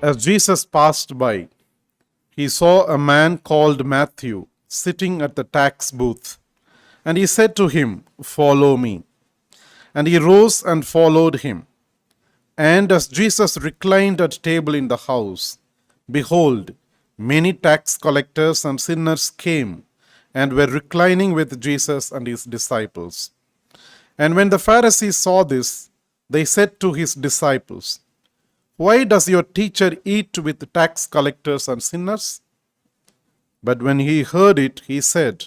As Jesus passed by, he saw a man called Matthew sitting at the tax booth, and he said to him, "Follow me." And he rose and followed him. And as Jesus reclined at table in the house, behold, many tax collectors and sinners came and were reclining with Jesus and his disciples. And when the Pharisees saw this, they said to his disciples, "Why does your teacher eat with tax collectors and sinners?" But when he heard it, he said,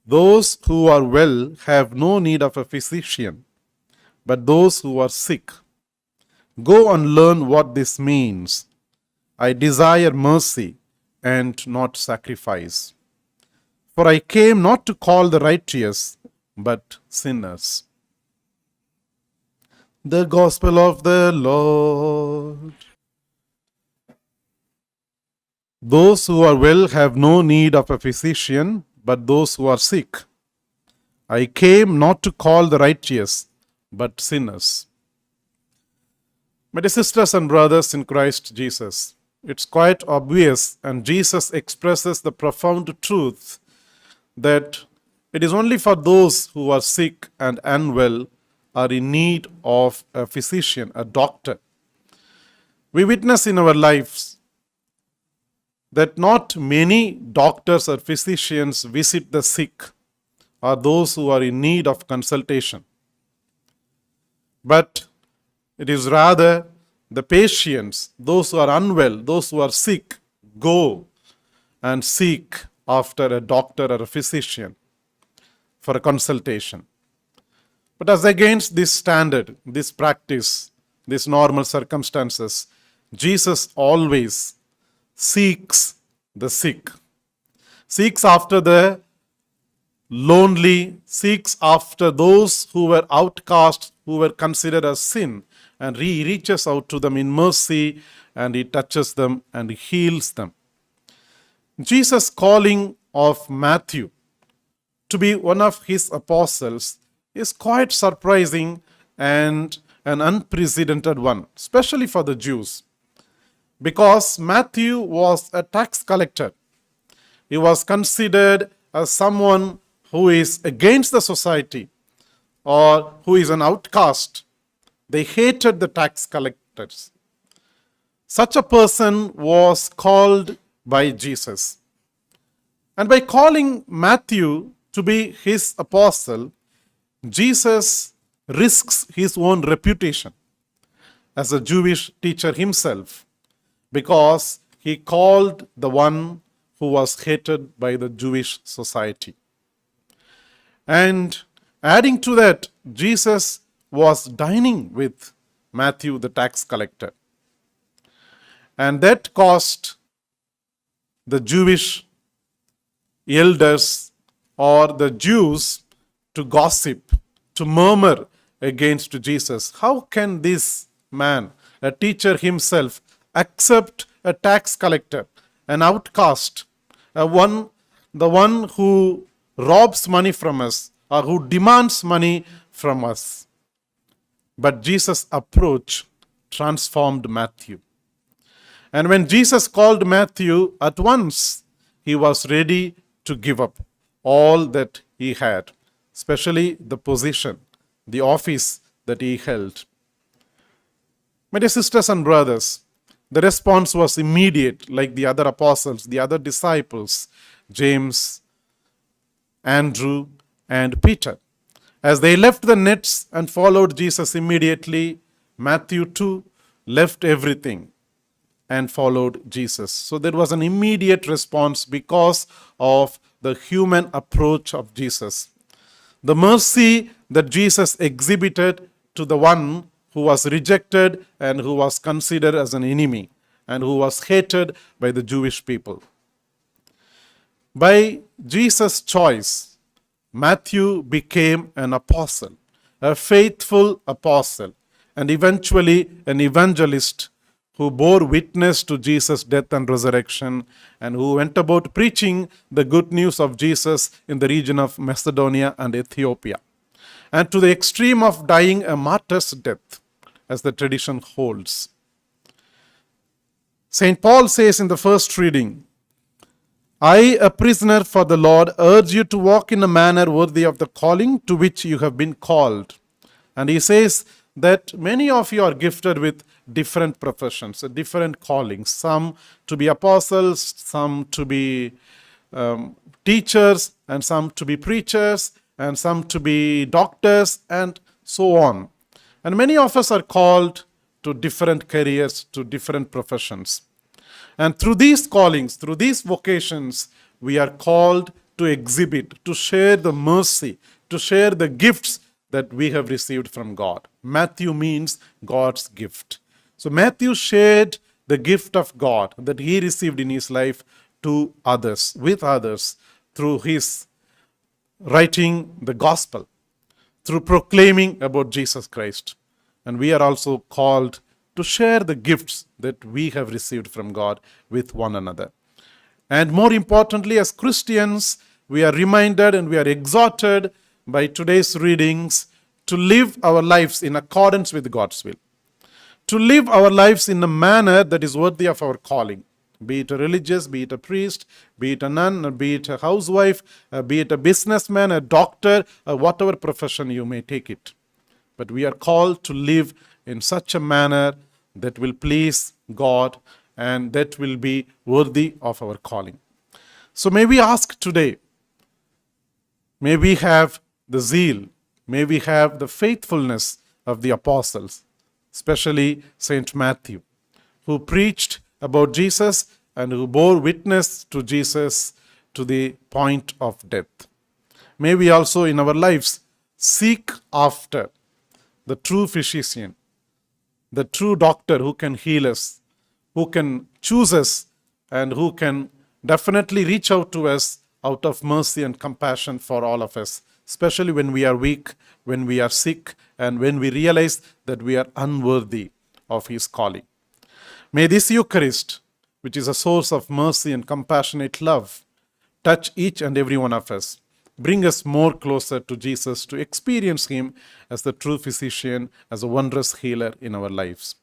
"Those who are well have no need of a physician, but those who are sick. Go and learn what this means. I desire mercy and not sacrifice. For I came not to call the righteous, but sinners." The Gospel of the Lord. Those who are well have no need of a physician, but those who are sick. I came not to call the righteous, but sinners. My dear sisters and brothers in Christ Jesus, it's quite obvious, and Jesus expresses the profound truth that it is only for those who are sick and unwell are in need of a physician, a doctor. We witness in our lives that not many doctors or physicians visit the sick or those who are in need of consultation. But it is rather the patients, those who are unwell, those who are sick, go and seek after a doctor or a physician for a consultation. But as against this standard, this practice, these normal circumstances, Jesus always seeks the sick, seeks after the lonely, seeks after those who were outcast, who were considered as sin, and he reaches out to them in mercy and he touches them and heals them. Jesus' calling of Matthew to be one of his apostles is quite surprising and an unprecedented one, especially for the Jews, because Matthew was a tax collector. He was considered as someone who is against the society or who is an outcast. They hated the tax collectors. Such a person was called by Jesus. And by calling Matthew to be his apostle, Jesus risks his own reputation as a Jewish teacher himself, because he called the one who was hated by the Jewish society. And adding to that, Jesus was dining with Matthew the tax collector. And that caused the Jewish elders or the Jews to gossip, to murmur against Jesus. How can this man, a teacher himself, accept a tax collector, an outcast, the one who robs money from us or who demands money from us? But Jesus' approach transformed Matthew. And when Jesus called Matthew, at once he was ready to give up all that he had, especially the position, the office that he held. My dear sisters and brothers, the response was immediate, like the other apostles, the other disciples, James, Andrew, and Peter. As they left the nets and followed Jesus immediately, Matthew too left everything and followed Jesus. So there was an immediate response because of the human approach of Jesus. The mercy that Jesus exhibited to the one who was rejected and who was considered as an enemy and who was hated by the Jewish people. By Jesus' choice, Matthew became an apostle, a faithful apostle, and eventually an evangelist who bore witness to Jesus' death and resurrection, and who went about preaching the good news of Jesus in the region of Macedonia and Ethiopia, and to the extreme of dying a martyr's death, as the tradition holds. St. Paul says in the first reading, I, a prisoner for the Lord, urge you to walk in a manner worthy of the calling to which you have been called. And he says that many of you are gifted with different professions, different callings. Some to be apostles, some to be teachers, and some to be preachers, and some to be doctors, and so on. And many of us are called to different careers, to different professions. And through these callings, through these vocations, we are called to exhibit, to share the mercy, to share the gifts that we have received from God. Matthew means God's gift. So Matthew shared the gift of God that he received in his life to others, with others, through his writing the gospel, through proclaiming about Jesus Christ. And we are also called to share the gifts that we have received from God with one another. And more importantly, as Christians, we are reminded and we are exhorted by today's readings to live our lives in accordance with God's will, to live our lives in a manner that is worthy of our calling, be it a religious, be it a priest, be it a nun, be it a housewife, be it a businessman, a doctor, whatever profession you may take it. But we are called to live in such a manner that will please God and that will be worthy of our calling. So may we ask today, may we have the zeal, may we have the faithfulness of the apostles, especially Saint Matthew, who preached about Jesus and who bore witness to Jesus to the point of death. May we also in our lives seek after the true physician, the true doctor who can heal us, who can choose us, and who can definitely reach out to us out of mercy and compassion for all of us, especially when we are weak, when we are sick, and when we realize that we are unworthy of his calling. May this Eucharist, which is a source of mercy and compassionate love, touch each and every one of us, bring us more closer to Jesus, to experience him as the true physician, as a wondrous healer in our lives.